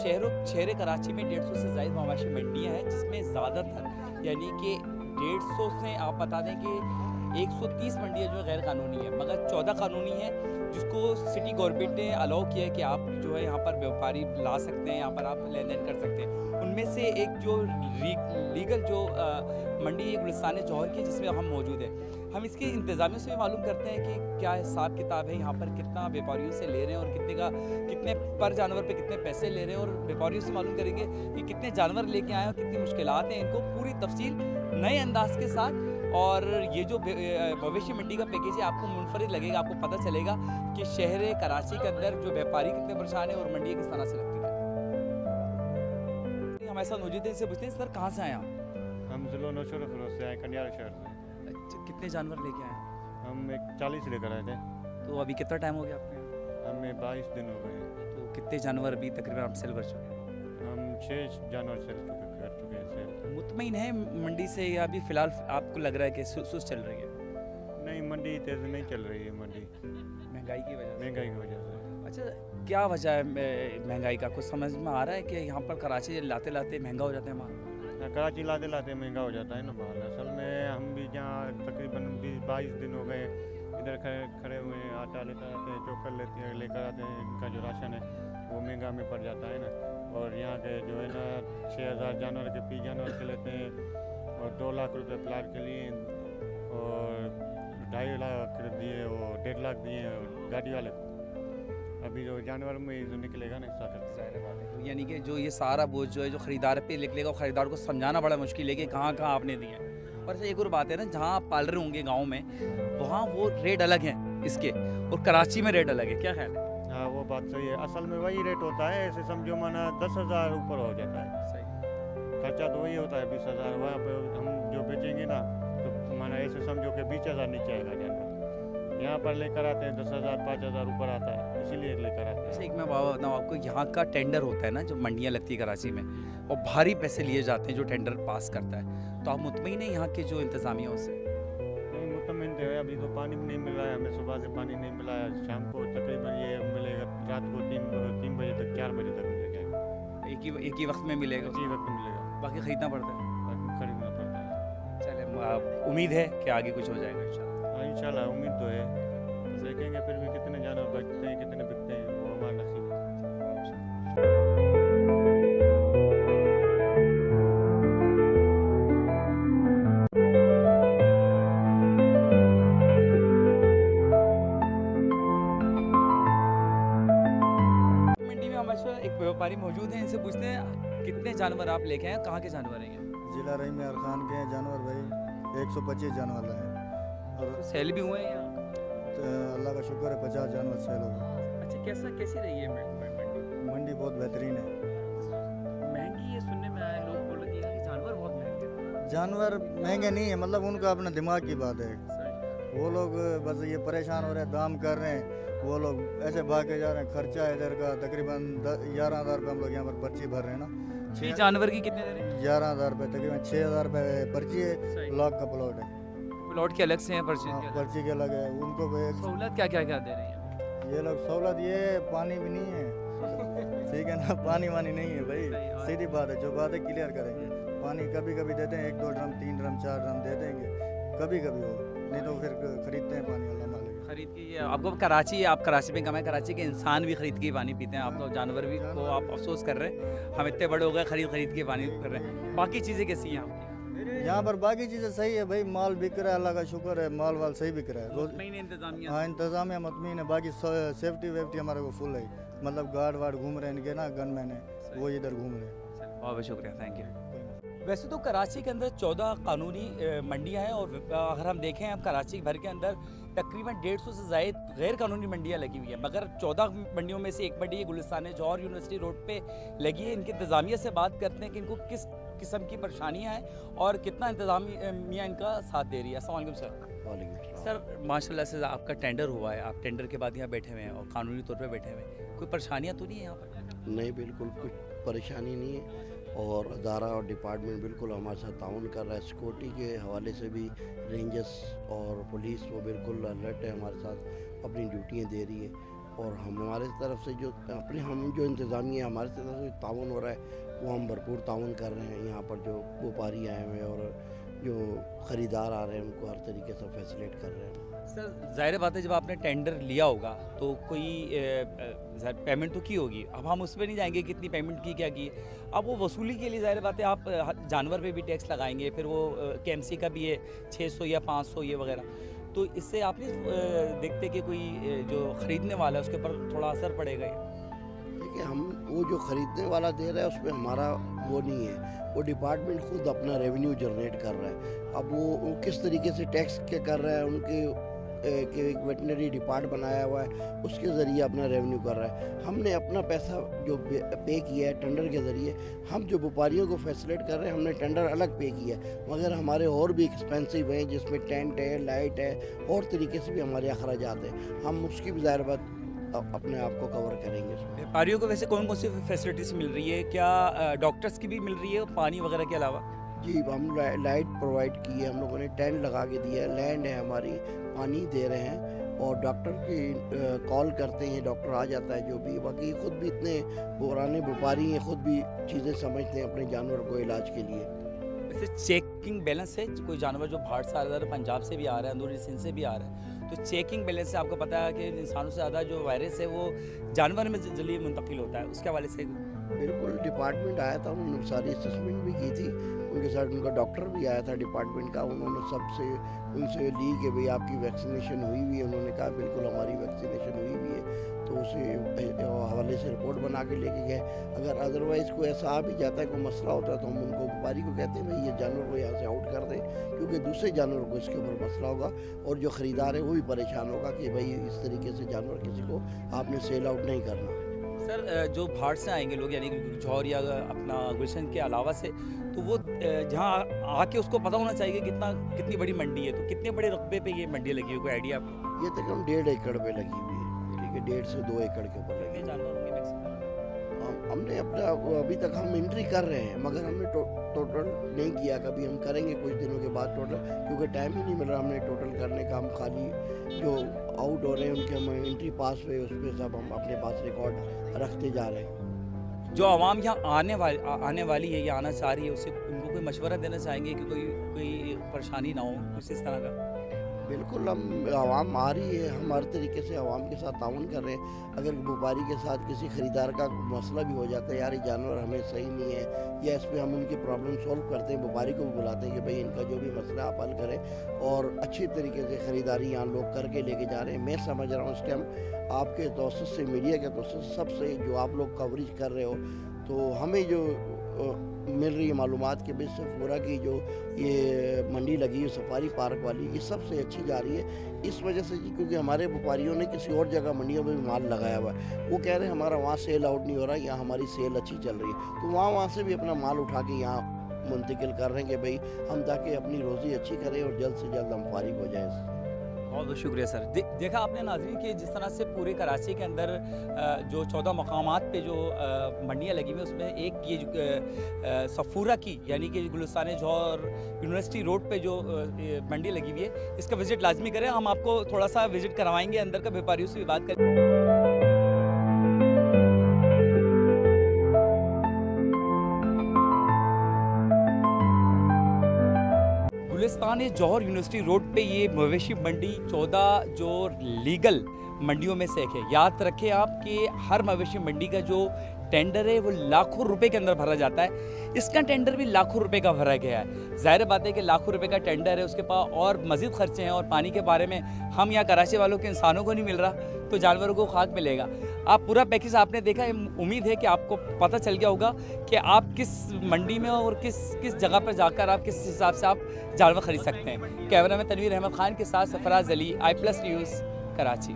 शहर कराची में 150 से ज़ायद मवाशी मंडियाँ हैं, जिसमें ज़्यादातर यानी कि 150 से आप बता दें कि 130 मंडियाँ जो है गैर कानूनी है, मगर 14 कानूनी है, जिसको सिटी गवर्नमेंट ने अलाउ किया है कि आप जो है यहाँ पर व्यापारी ला सकते हैं, यहाँ पर आप लेन देन कर सकते हैं। उनमें से एक जो लीगल जो मंडी है गुलिस्तान जौहर की, जिसमें हम मौजूद हैं। हम इसके इंतज़ामिया से भी मालूम करते हैं कि क्या हिसाब किताब है, यहाँ पर कितना व्यापारियों से ले रहे हैं और कितने पर जानवर पे कितने पैसे ले रहे हैं, और व्यापारियों से मालूम करेंगे कि कितने जानवर लेके आए हैं और कितनी मुश्किलात हैं इनको, पूरी तफसील नए अंदाज के साथ। और ये जो मवेशी मंडी का पैकेज है आपको मुनफरिद लगेगा, आपको पता चलेगा कि शहर कराची के अंदर जो व्यापारी कितने परेशान है और मंडी किस तरह से लगती है। हमारे साथ मौजूद है, इनसे पूछते हैं सर कहाँ से आए आप? हम ज़िला नौशहरा फिरोज से आए, कन्यार शहर से। अच्छा, कितने जानवर लेके आए? हम एक 40 लेकर आए थे। तो अभी कितना टाइम हो गया आपके? हमें 22 दिन हो गए। तो कितने जानवर अभी तकरीबन आप सेल कर चुके हैं? हम 6 जानवर कर चुके हैं सेल। मुतमईन है मंडी से, या अभी फ़िलहाल आपको लग रहा है कि सुस्त चल रही है? नहीं, मंडी तेज़ नहीं चल रही है। मंडी महंगाई की वजह से? महंगाई की वजह से। अच्छा, क्या वजह है महंगाई का? कुछ समझ में आ रहा है कि यहाँ पर कराची लाते लाते महंगा हो जाता है माल? कराची लाते लाते महंगा हो जाता है ना माल। असल में हम भी जहाँ तकरीबन 22 दिन हो गए इधर खड़े हुए हैं, आटा लेकर आते हैं, चोकर लेकर आते हैं, इनका जो राशन है वो महंगा में पड़ जाता है ना। और यहाँ के जो है ना 6000 जानवर के 20 जानवर के लेते हैं, और 2 लाख रुपए प्लाट के लिए, और 2.5 लाख दिए, वो 1.5 लाख दिए गाड़ी वाले को। अभी जो जानवर में जो निकलेगा ना इसका ज़ाहिर बात है। तो यानी कि जो ये सारा बोझ जो है जो ख़रीदार पे निकलेगा, और ख़रीदार को समझाना बड़ा मुश्किल है कि कहाँ कहाँ आपने दिए हैं। और अच्छा, एक और बात है ना, जहाँ आप पाल रहे होंगे गाँव में, वहाँ वो रेट अलग हैं इसके, और कराची में रेट अलग है, क्या ख्याल है? हाँ, वो बात सही है। असल में वही रेट होता है, ऐसे समझो माना 10,000 ऊपर हो जाता है। सही। खर्चा तो वही होता है 20,000। वहाँ पे हम जो बेचेंगे ना तो माना ऐसे समझो कि 20,000 नीचे आएगा जानवर। यहाँ पर लेकर आते हैं 10,000 5,000 ऊपर आता है, इसीलिए लेकर आते हैं। अच्छा, एक मैं बाबा बताऊँ आपको, यहाँ का टेंडर होता है ना, जो मंडियाँ लगती है कराची में, और भारी पैसे लिए जाते हैं जो टेंडर पास करता है, तो आप मुतमईन हैं यहाँ के जो इंतज़ामिया उससे? नहीं, मुतमिन तो है। अभी तो पानी भी नहीं मिल रहा है हमें, सुबह से पानी नहीं मिला है। शाम को तकरीबन ये मिलेगा, रात को 3 बजे तक 4 बजे तक मिलेगा। एक ही वक्त में मिलेगा? इसी वक्त मिलेगा, बाकी ख़रीदना पड़ता है? खरीदना पड़ता है। चले, उम्मीद है कि आगे कुछ हो जाएगा इंशाल्लाह। हाँ, इंशाल्लाह उम्मीद तो है। देखेंगे फिर भी कितने जानवर बचते हैं, कितने बिकते हैं, वो हमारा नसीब है। मंडी में हमारे साथ एक व्यापारी मौजूद हैं, इनसे पूछते हैं कितने जानवर आप लेके आए हैं, कहाँ के जानवर हैं ये? जिला रही में अरखान के हैं जानवर भाई, 125 जानवर हैं। और सेल भी हुए हैं यहाँ? तो अल्लाह का शुक्र है 50 जानवर सेल हो गए। अच्छा, कैसी रही है मंडी? मंडी बहुत बेहतरीन है। महंगी है, सुनने में आया, लोग बोल रहे हैं कि जानवर बहुत महंगे हैं। जानवर महंगे नहीं है, मतलब उनका अपना दिमाग की बात है। सही। वो लोग बस ये परेशान हो रहे हैं, दाम कर रहे हैं, वो लोग ऐसे भाग के जा रहे हैं। खर्चा है इधर का तकरीबन 11,000 रुपये हम लोग यहाँ पर पर्ची भर रहे हैं ना। 6 जानवर की कितने दे रहे हैं? 11,000 रुपये, तकरीबन 6,000 रुपये पर्ची है, सही। लाख का प्लॉट है। प्लॉट के अलग से हैं, पर्ची हाँ, के अलग? पर्ची के अलग है उनको। सहूलत क्या क्या दे रही है? ये लोग सहूलत, ये पानी भी नहीं है, ठीक है ना, पानी वानी नहीं है भाई, सही बात। सीधी बात है, जो बात है क्लियर करेंगे। पानी कभी कभी देते हैं, 1-2 ड्रम 3 ड्रम 4 ड्रम दे देंगे, कभी कभी हो, नहीं तो फिर खरीदते हैं पानी, अल्लाह मालिक। खरीद के ये आपको कराची, आप कराची में कमाए, कराची के इंसान भी खरीद के पानी पीते हैं, आप तो जानवर भी को आप अफसोस कर रहे हैं, हम इतने बड़े हो गए खरीद के पानी कर रहे हैं। बाकी चीज़ें कैसी हैं आपकी? यहाँ पर बाकी चीज़ें सही है भाई, माल बिक रहा है, अल्लाह का शुक्र है, माल वाल सही बिक रहा है रोज। महीने इंतजामिया? हाँ, इंतजाम है, मतमीन है। बाकी सेफ्टी वेफ्टी हमारे को फुल है, मतलब गार्ड वार्ड घूम रहे हैं इनके ना, गन मैन है वो इधर घूम रहे हैं। बहुत बहुत शुक्रिया, थैंक यू। वैसे तो कराची के अंदर 14 कानूनी मंडियां हैं, और अगर हम देखें हम कराची भर के अंदर तकरीबन 150 से ज़ायद गैर कानूनी मंडियां लगी हुई हैं, मगर 14 मंडियों में से एक मंडी है गुलिस्तान जौहर यूनिवर्सिटी रोड पे लगी है। इनके इंतज़ामिया से बात करते हैं कि इनको किस किस्म की परेशानियां हैं और कितना इंतज़ामिया इनका साथ दे रही है। अस्सलाम वालेकुम सर। वालेकुम सर, माशाल्लाह से आपका टेंडर हुआ है, आप टेंडर के बाद यहाँ बैठे हुए हैं और कानूनी तौर पर बैठे हुए हैं, कोई परेशानियाँ तो नहीं है यहाँ पर? नहीं, बिल्कुल कुछ परेशानी नहीं है, और अदारा और डिपार्टमेंट बिल्कुल हमारे साथ ताउन कर रहा है। सिक्योरिटी के हवाले से भी रेंजर्स और पुलिस वो बिल्कुल अलर्ट है, हमारे साथ अपनी ड्यूटियाँ दे रही है। और हमारे तरफ से जो हम जो इंतज़ामिया हमारे तरफ से ताउन हो रहा है वो हम भरपूर ताउन कर रहे हैं। यहाँ पर जो व्यापारी आए हुए हैं और जो ख़रीदार आ रहे हैं उनको हर तरीके से फैसिलिटेट कर रहे हैं। सर ज़ाहिर बात है, जब आपने टेंडर लिया होगा तो कोई पेमेंट तो की होगी। अब हम उस पर नहीं जाएंगे कितनी पेमेंट की, क्या की। अब वो वसूली के लिए ज़ाहिर बात है आप जानवर पे भी टैक्स लगाएंगे, फिर वो KMC का भी है 600 या 500 ये वगैरह। तो इससे आप नहीं देखते कि कोई जो ख़रीदने वाला है उसके ऊपर थोड़ा असर पड़ेगा? देखिए, हम वो जो ख़रीदने वाला दे रहा है उसमें हमारा वो नहीं है, वो डिपार्टमेंट खुद अपना रेवेन्यू जनरेट कर रहा है। अब वो किस तरीके से टैक्स के कर रहा है, उनके कि एक वेटनरी डिपार्ट बनाया हुआ है उसके ज़रिए अपना रेवेन्यू कर रहा है। हमने अपना पैसा जो पे किया है टेंडर के ज़रिए, हम जो व्यापारियों को फैसिलिटेट कर रहे हैं हमने टेंडर अलग पे किया है, मगर हमारे और भी एक्सपेंसिव हैं जिसमें टेंट है, लाइट है और तरीके से भी हमारे अखराजात हैं। हम उसकी भी ज़ाहिर बात अपने आप को कवर करेंगे। व्यापारियों को वैसे कौन कौन सी फैसिलिटीज़ मिल रही है? क्या डॉक्टर्स की भी मिल रही है पानी वगैरह के अलावा? जी, हम लाइट प्रोवाइड की है, हम लोगों ने टेंट लगा के दिया है, लैंड है हमारी, पानी दे रहे हैं और डॉक्टर की कॉल करते हैं, डॉक्टर आ जाता है जो भी। बाकी खुद भी इतने पुराने व्यापारी हैं, खुद भी चीज़ें समझते हैं अपने जानवर को इलाज के लिए। वैसे चेकिंग बैलेंस है, कोई जानवर जो बाहर से आ रहा है, पंजाब से भी आ रहा है, अंदरूनी सिंध से भी आ रहा है, तो चेकिंग बैलेंस से आपको पता है कि इंसानों से ज़्यादा जो वायरस है वो जानवर में जल्दी मुंतकिल होता है, उसके हवाले से? बिल्कुल, डिपार्टमेंट आया था, उन्होंने सारी असेसमेंट भी की थी, उनके साथ उनका डॉक्टर भी आया था डिपार्टमेंट का। उन्होंने सबसे उनसे ली कि भाई आपकी वैक्सीनेशन हुई हुई है, उन्होंने कहा बिल्कुल हमारी वैक्सीनेशन हुई हुई है, तो उसी हवाले से रिपोर्ट बना के लेके गए। अगर अदरवाइज़ कोई ऐसा आ भी जाता है, कोई मसला होता है, तो हम उनको व्यापारी को कहते हैं भाई ये जानवर को यहाँ से आउट कर दें, क्योंकि दूसरे जानवर को इसके ऊपर मसला होगा और जो ख़रीदार है वो भी परेशान होगा कि भाई इस तरीके से जानवर किसी को आपने सेल आउट नहीं करना। सर जो बाहर से आएंगे लोग, यानी कि जौहर या अपना गुलशन के अलावा से, तो वो जहाँ आके उसको पता होना चाहिए कि कितनी बड़ी मंडी है, तो कितने बड़े रकबे पे ये मंडी लगी है, कोई आइडिया आपको? ये तकरीबन 1.5 एकड़ पे लगी हुई है, ठीक है, 1.5 से 2 एकड़ के ऊपर लगी। जानवरों की मैक्सिमम हमने अपना अभी तक हम एंट्री कर रहे हैं, मगर हमने टोटल नहीं किया, कभी हम करेंगे कुछ दिनों के बाद टोटल, क्योंकि टाइम ही नहीं मिल रहा हमने टोटल करने का। हम खाली जो आउट हो रहे हैं उनके हम एंट्री पास हुए उस पर सब हम अपने पास रिकॉर्ड रखते जा रहे हैं। जो आवाम यहाँ आने वाली है या आना चाह रही है, उससे उनको कोई मशवरा देना चाहेंगे कि कोई परेशानी ना हो कुछ इस तरह का? बिल्कुल, हम आवाम आ रही है, हम हर तरीके से आवाम के साथ ताउन कर रहे हैं। अगर व्यापारी के साथ किसी ख़रीदार का मसला भी हो जाता है, यार ये जानवर हमें सही नहीं है, या इस पर हम उनकी प्रॉब्लम सॉल्व करते हैं, व्यापारी को भी बुलाते हैं कि भाई इनका जो भी मसला आप हल करें, और अच्छी तरीके से ख़रीदारी यहाँ लोग करके लेके जा रहे हैं। मैं समझ रहा हूँ इस टाइम आपके तवज्जुह से, मीडिया के तवज्जुह से, सबसे जो आप लोग कवरेज कर रहे हो, तो हमें जो मिल रही है मालूमात के बेस से पूरा की जो ये मंडी लगी है सफारी पार्क वाली, ये सबसे अच्छी जा रही है इस वजह से क्योंकि हमारे व्यापारियों ने किसी और जगह मंडियों में भी माल लगाया हुआ है। वो कह रहे हैं हमारा वहाँ सेल आउट नहीं हो रहा, यहाँ हमारी सेल अच्छी चल रही है, तो वहाँ से भी अपना माल उठा के यहाँ मुंतकिल कर रहे हैं कि भाई हम ताकि अपनी रोज़ी अच्छी करें और जल्द से जल्द हम फारिग हो जाएँ। बहुत बहुत शुक्रिया सर। देखा आपने नाज़रीन कि जिस तरह से पूरे कराची के अंदर जो 14 मकामात पे जो मंडियाँ लगी हुई हैं, उसमें एक ये सफूरा की यानी कि गुलिस्तान जौहर यूनिवर्सिटी रोड पे जो मंडी लगी हुई है, इसका विज़िट लाजमी करें। हम आपको थोड़ा सा विज़िट करवाएंगे, अंदर का व्यापारियों से भी बात करें। गुलिस्तान जौहर यूनिवर्सिटी रोड पे ये मवेशी मंडी 14 जो लीगल मंडियों में से एक है। याद रखें आप कि हर मवेशी मंडी का जो टेंडर है वो लाखों रुपए के अंदर भरा जाता है। इसका टेंडर भी लाखों रुपए का भरा गया है। जाहिर बात है कि लाखों रुपए का टेंडर है, उसके पास और मज़ीद खर्चे हैं, और पानी के बारे में हम यहाँ कराची वालों के इंसानों को नहीं मिल रहा, तो जानवरों को खाक मिलेगा। आप पूरा पैकेज आपने देखा है, उम्मीद है कि आपको पता चल गया होगा कि आप किस मंडी में और किस जगह पर जाकर आप किस हिसाब से आप जानवर खरीद सकते हैं। कैमरा में तनवीर अहमद खान के साथ सरफराज अली, I+ न्यूज़, कराची।